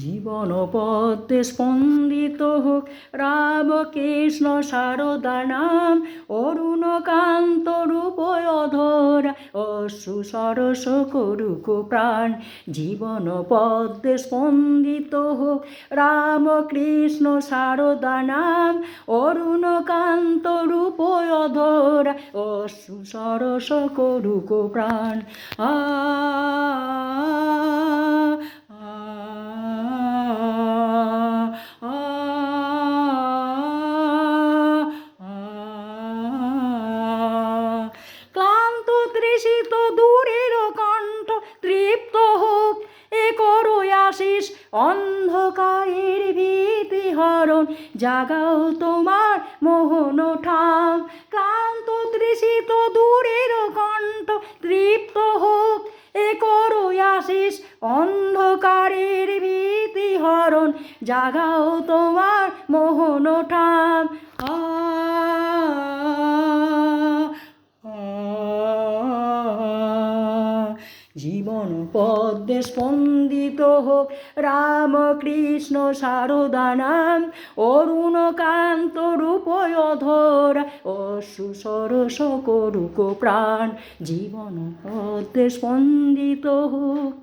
জীবন পদ্মে স্পন্দিত হোক রামকৃষ্ণ সারদা নাম, অরুণকান্ত রূপয় অধরা অশ্রু সরস করুক প্রাণ। জীবন পদ্মে স্পন্দিত হোক রামকৃষ্ণ সারদা নাম, অরুণকান্ত রূপয় অধরা অশ্রু সরস করুক প্রাণ। ক্লান্ত তৃষিত দূরের কণ্ঠ তৃপ্ত হোক এ করো আশিস, অন্ধকারের ভীতি হরণ জাগাও তোমার মোহন ঠাম। ক্লান্ত তৃষিত দূরের কণ্ঠ তৃপ্ত হোক এ করো আশিস, অন্ধকারের ভীতি হরণ জাগাও তোমার মোহন ঠাম। জীবন পদ্মে স্পন্দিত হোক রামকৃষ্ণ সারদা নাম, অরুণকান্ত রূপয় অধরা অশ্রু সরস করুক প্রাণ। জীবন পদ্মে স্পন্দিত হোক।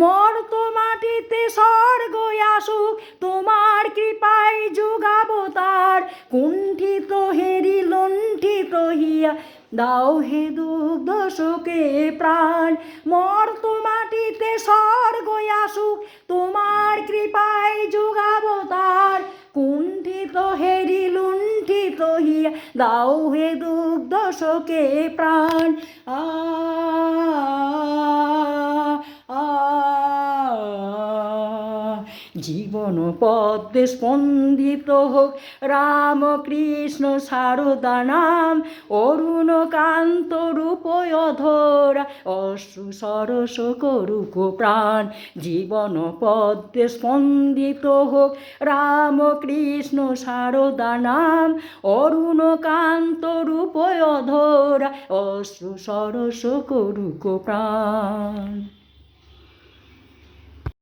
মর্ত মাটিতে স্বর্গ আসুক তোমার কৃপায় যুগাবতার, কুণ্ঠিত হেরি লুণ্ঠিত হিয়া দাও হে দুগ্ধ শোকে প্রাণ। মর্ত মাটিতে স্বর্গ আসুক তোমার কৃপায় যুগাবতার, কুণ্ঠিত হেরি লুণ্ঠিত হিয়া দাও হে দুগ্ধ শোকে প্রাণ। জীবন পদ্মে স্পন্দিত হোক রামকৃষ্ণ সারদা নাম, অরুণকান্ত রূপয় অধরা অশ্রু সরস করুক প্রাণ। জীবন পদ্মে স্পন্দিত হোক রামকৃষ্ণ সারদা নাম, অরুণকান্ত রূপয় অধরা অশ্রু সরস করুক প্রাণ।